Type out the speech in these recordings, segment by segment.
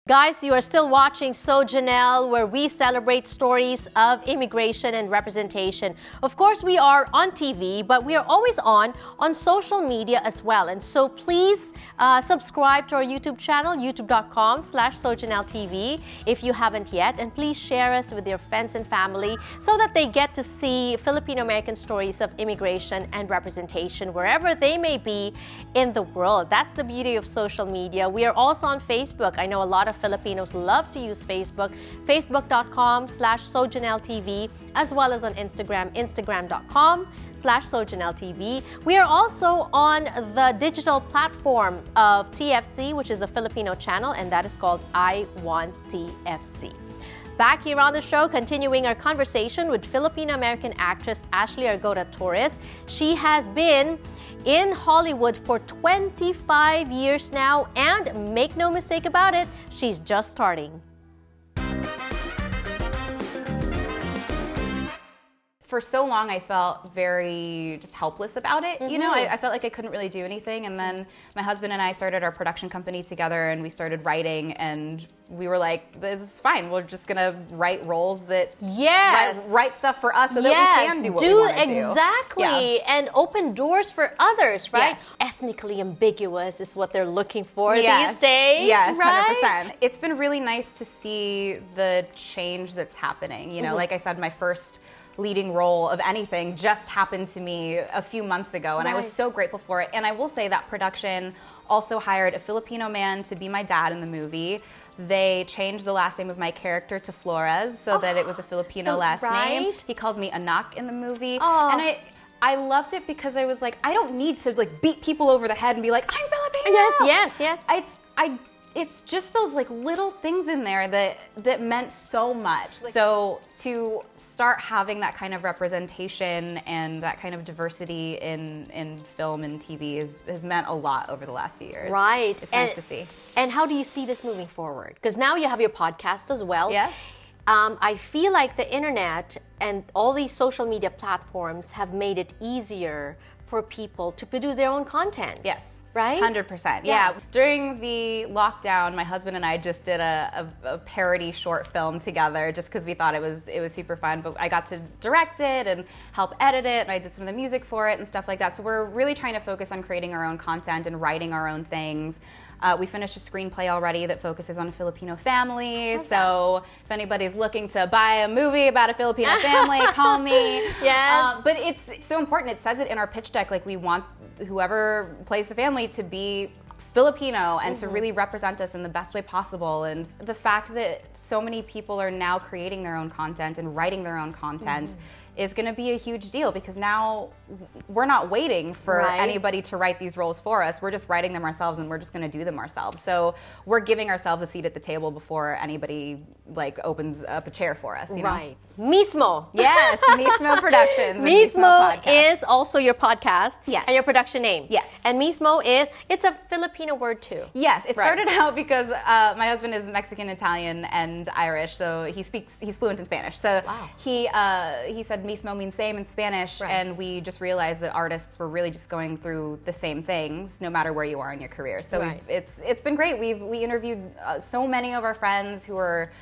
Guys, you are still watching So Janelle, where we celebrate stories of immigration and representation. Of course, we are on TV, but we are always on social media as well. And so please subscribe to our YouTube channel, youtube.com/SoJannelleTV if you haven't yet. And please share us with your friends and family so that they get to see Filipino-American stories of immigration and representation wherever they may be in the world. That's the beauty of social media. We are also on Facebook. I know a lot of Filipinos love to use Facebook, facebook.com/SoJannelleTV, as well as on Instagram, instagram.com/SoJannelleTV. We are also on the digital platform of TFC, which is a Filipino channel, and that is called I Want TFC. Back here on the show, continuing our conversation with Filipino-American actress Ashley Argota Torres. She has been in Hollywood for 25 years now, and make no mistake about it, she's just starting. For so long, I felt very just helpless about it. You know, I felt like I couldn't really do anything. And then my husband and I started our production company together, and we started writing, and we were like, this is fine. We're just gonna write roles that write stuff for us so that we can do what we want to do. Exactly. And open doors for others, right? Yes. Ethnically ambiguous is what they're looking for Yes. these days, Yes, right? 100%. It's been really nice to see the change that's happening. You know, like I said, my first leading role of anything just happened to me a few months ago, and I was so grateful for it. And I will say that production also hired a Filipino man to be my dad in the movie. They changed the last name of my character to Flores so that it was a Filipino last name. He calls me Anak in the movie. And I loved it because I was like, I don't need to like beat people over the head and be like, I'm Filipino. Yes. It's just those like little things in there that meant so much. So to start having that kind of representation and that kind of diversity in film and TV has meant a lot over the last few years. Right. It's nice to see. And how do you see this moving forward? Because now you have your podcast as well. Yes. I feel like the internet and all these social media platforms have made it easier for people to produce their own content. Yes. Right? 100%. Yeah. During the lockdown, my husband and I just did a parody short film together just because we thought it was super fun. But I got to direct it and help edit it, and I did some of the music for it and stuff like that. So we're really trying to focus on creating our own content and writing our own things. We finished a screenplay already that focuses on a Filipino family. So if anybody's looking to buy a movie about a Filipino family, call me. Yes. But it's so important. It says it in our pitch deck. Like, we want whoever plays the family to be Filipino and to really represent us in the best way possible. And the fact that so many people are now creating their own content and writing their own content is going to be a huge deal, because now we're not waiting for anybody to write these roles for us. We're just writing them ourselves, and we're just going to do them ourselves. So we're giving ourselves a seat at the table before anybody like opens up a chair for us. You know? Mismo. Yes, Mismo Productions. Mismo is also your podcast. Yes. And your production name. Yes. And Mismo it's a Filipino word too. Yes, it started out because my husband is Mexican, Italian, and Irish, so he's fluent in Spanish. So he said Mismo means same in Spanish, and we just realized that artists were really just going through the same things no matter where you are in your career. So it's been great. We interviewed so many of our friends who are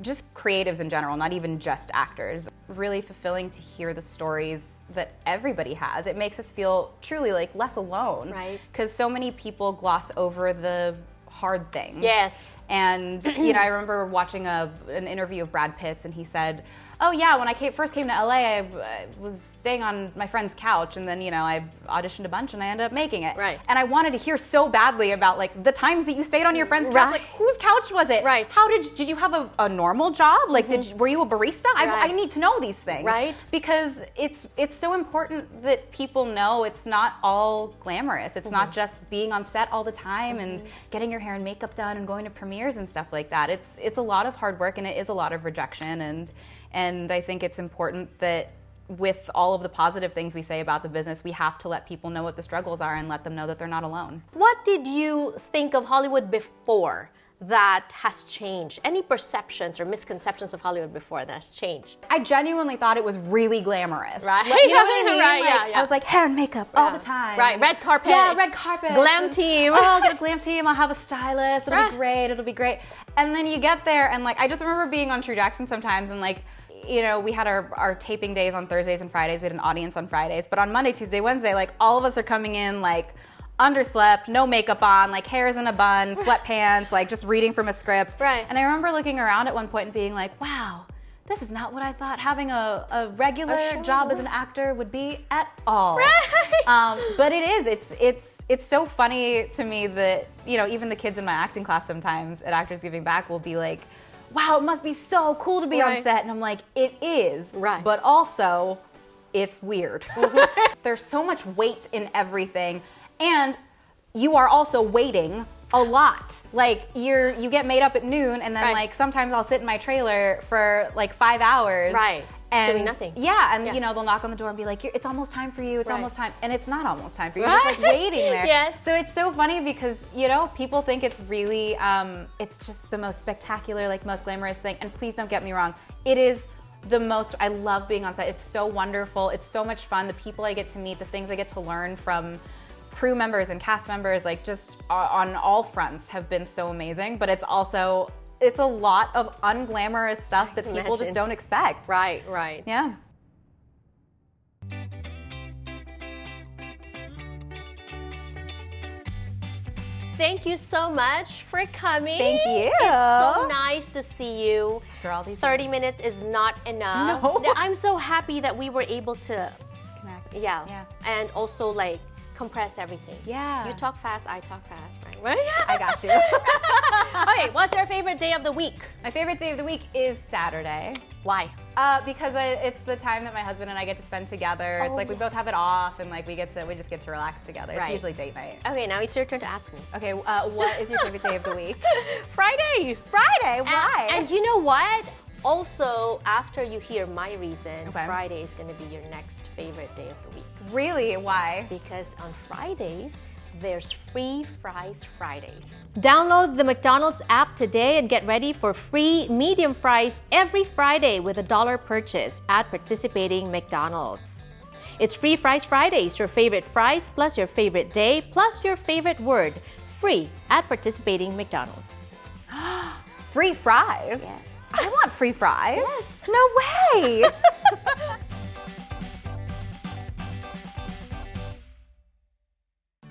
just creatives in general, not even just actors. Really fulfilling to hear the stories that everybody has. It makes us feel truly like less alone. Right. Because so many people gloss over the hard things. Yes. And you know, I remember watching an interview of Brad Pitt's, and he said, oh yeah, when I first came to LA, I was staying on my friend's couch, and then, you know, I auditioned a bunch and I ended up making it. Right. And I wanted to hear so badly about like the times that you stayed on your friend's couch. Like, whose couch was it? Right. How did you have a normal job? Like, were you a barista? I need to know these things. Right. Because it's so important that people know it's not all glamorous. It's not just being on set all the time and getting your hair and makeup done and going to premieres and stuff like that. It's a lot of hard work, and it is a lot of rejection, and I think it's important that with all of the positive things we say about the business, we have to let people know what the struggles are and let them know that they're not alone. What did you think of Hollywood before that has changed? Any perceptions or misconceptions of Hollywood before that has changed? I genuinely thought it was really glamorous. Right. Like, you know what I mean? Right, Like, I was like, hair and makeup all the time. Right, red carpet. Yeah, red carpet. Glam team. Oh, I'll get a glam team. I'll have a stylist. It'll be great. It'll be great. And then you get there and like, I just remember being on True Jackson sometimes and like, you know, we had our taping days on Thursdays and Fridays. We had an audience on Fridays. But on Monday, Tuesday, Wednesday, like all of us are coming in like underslept, no makeup on, like hair's in a bun, sweatpants, like just reading from a script. Right. And I remember looking around at one point and being like, wow, this is not what I thought having a regular job as an actor would be at all. Right. But it is. It's so funny to me that, you know, even the kids in my acting class sometimes at Actors Giving Back will be like, wow, it must be so cool to be on set. And I'm like, it is. Right. But also, it's weird. There's so much weight in everything. And you are also waiting a lot. Like you get made up at noon and then like sometimes I'll sit in my trailer for like 5 hours. Right. And doing nothing. Yeah, and you know, they'll knock on the door and be like, it's almost time for you, it's almost time. And it's not almost time for you, you're just like waiting there. Yes. So it's so funny because, you know, people think it's really, it's just the most spectacular, like most glamorous thing. And please don't get me wrong, it is the most, I love being on set. It's so wonderful, it's so much fun. The people I get to meet, the things I get to learn from crew members and cast members, like just on all fronts have been so amazing. But it's also, it's a lot of unglamorous stuff that people just don't expect. Right, right. Yeah. Thank you so much for coming. Thank you. It's so nice to see you. For all these 30 years. minutes is not enough. No. I'm so happy that we were able to Connect. yeah. And also like compress everything. Yeah. You talk fast, I talk fast, right? I got you. Okay, what's your favorite day of the week? My favorite day of the week is Saturday. Why? Because it's the time that my husband and I get to spend together. It's like we both have it off and like we just get to relax together. It's usually date night. Okay, now it's your turn to ask me. Okay, what is your favorite day of the week? Friday. Friday, why? And you know what? Also, after you hear my reason, Friday is going to be your next favorite day of the week. Really? Why? Because on Fridays, there's Free Fries Fridays. Download the McDonald's app today and get ready for free medium fries every Friday with $1 purchase at participating McDonald's. It's Free Fries Fridays, your favorite fries plus your favorite day plus your favorite word. Free at participating McDonald's. Free fries? Yes. I want free fries. Yes. No way.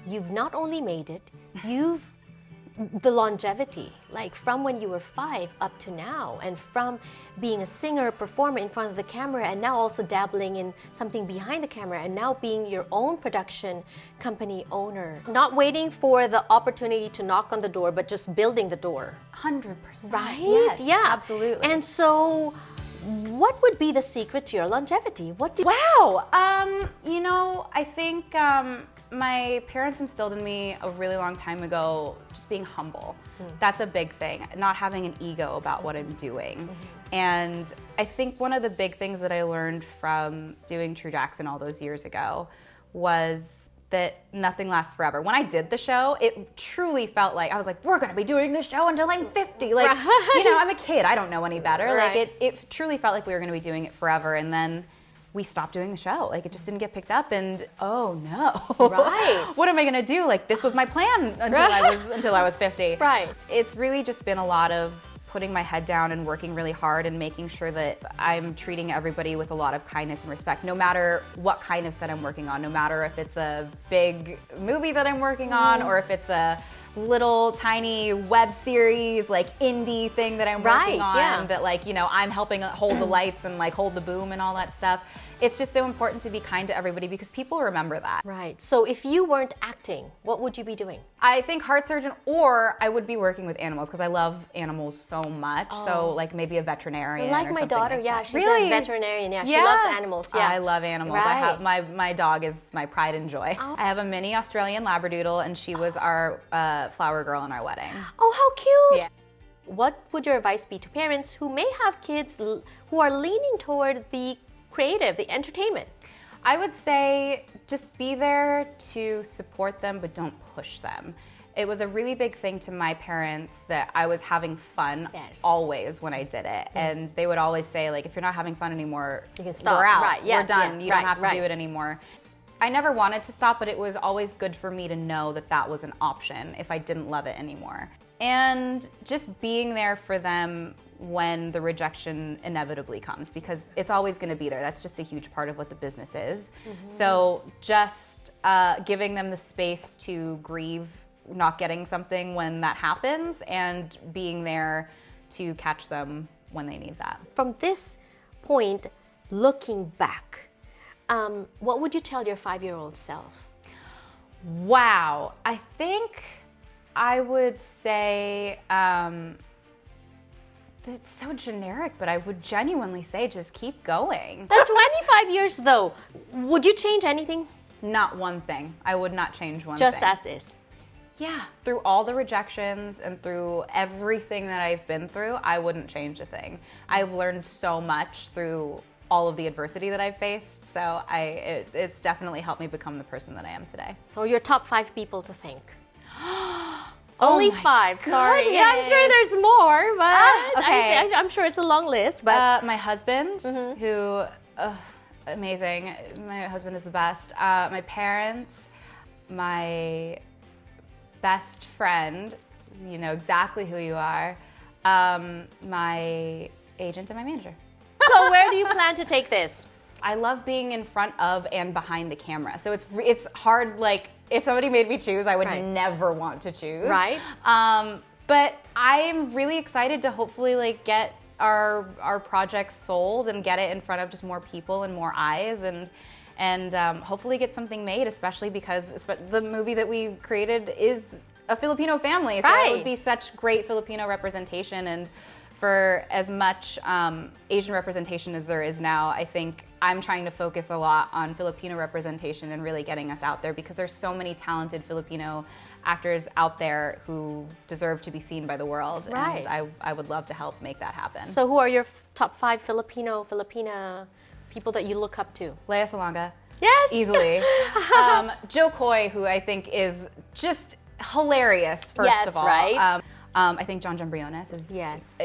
You've not only made it, you've the longevity, like from when you were 5 up to now, and from being a singer, performer in front of the camera, and now also dabbling in something behind the camera, and now being your own production company owner. Not waiting for the opportunity to knock on the door, but just building the door. 100%. Right? Yes, Yeah. absolutely. And so, what would be the secret to your longevity? Wow. You know, I think my parents instilled in me a really long time ago just being humble. That's a big thing. Not having an ego about what I'm doing. And I think one of the big things that I learned from doing True Jackson all those years ago was that nothing lasts forever. When I did the show, it truly felt like, I was like, we're gonna be doing this show until I'm 50. Like, you know, I'm a kid, I don't know any better. Like, it truly felt like we were gonna be doing it forever. And then we stopped doing the show. Like, it just didn't get picked up, and oh no. Right. What am I gonna do? Like, this was my plan until I was 50. Right. It's really just been a lot of putting my head down and working really hard and making sure that I'm treating everybody with a lot of kindness and respect, no matter what kind of set I'm working on, no matter if it's a big movie that I'm working on or if it's a little tiny web series, like indie thing that I'm working on that, like, you know, I'm helping hold the lights and like hold the boom and all that stuff. It's just so important to be kind to everybody because people remember that. Right. So if you weren't acting, what would you be doing? I think heart surgeon, or I would be working with animals because I love animals so much. So like maybe a veterinarian. Like or my something daughter, like yeah, that. she says veterinarian. Yeah, she loves animals. Yeah, I love animals. Right. I have my dog is my pride and joy. I have a mini Australian Labradoodle, and she was our flower girl in our wedding. Oh, how cute! Yeah. What would your advice be to parents who may have kids who are leaning toward the creative, the entertainment? I would say just be there to support them, but don't push them. it was a really big thing to my parents that I was having fun always when I did it. And they would always say, like, if you're not having fun anymore, you can stop. We're out. Right. Yes. We're done. Yeah. You don't have to do it anymore. I never wanted to stop, but it was always good for me to know that that was an option if I didn't love it anymore. And just being there for them when the rejection inevitably comes, because it's always going to be there. That's just a huge part of what the business is. So just giving them the space to grieve not getting something when that happens, and being there to catch them when they need that. From this point, looking back, what would you tell your 5-year-old self? Wow, I think I would say, it's so generic, but I would genuinely say just keep going. The 25 years though, would you change anything? Not one thing. I would not change one just thing. Just as is. Yeah, through all the rejections and through everything that I've been through, I wouldn't change a thing. I've learned so much through all of the adversity that I've faced, so it's definitely helped me become the person that I am today. So your top 5 people to thank. Only 5, sorry. Goodness. Yeah, I'm sure there's more, but okay. I'm sure it's a long list. But my husband, who, amazing. My husband is the best. My parents, my best friend, you know exactly who you are, my agent and my manager. So where do you plan to take this? I love being in front of and behind the camera. So it's hard, like, if somebody made me choose, I would never want to choose. Right. But I'm really excited to hopefully, like, get our projects sold and get it in front of just more people and more eyes, and hopefully get something made, especially because the movie that we created is a Filipino family. So it would be such great Filipino representation, and for as much Asian representation as there is now, I think I'm trying to focus a lot on Filipino representation and really getting us out there, because there's so many talented Filipino actors out there who deserve to be seen by the world. Right. And I would love to help make that happen. So who are your top 5 Filipina people that you look up to? Lea Salonga. Yes. Easily. Joe Coy, who I think is just hilarious, first of all. Right. I think John Jambriones is just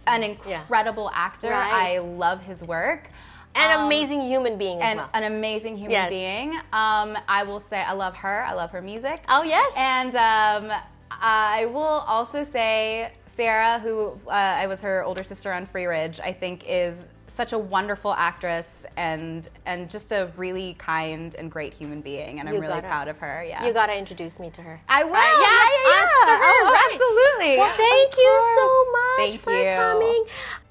an incredible actor. Right. I love his work. An amazing human being as well. An amazing human being. I will say I love her. I love her music. Oh, yes. And I will also say Sarah, who I was her older sister on Free Ridge, I think is such a wonderful actress and just a really kind and great human being, and I'm really proud of her. Yeah, you gotta introduce me to her. I will. Yeah. Absolutely. Well, thank you so much for Thank you. coming.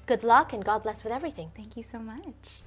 Good luck and God bless with everything. Thank you so much.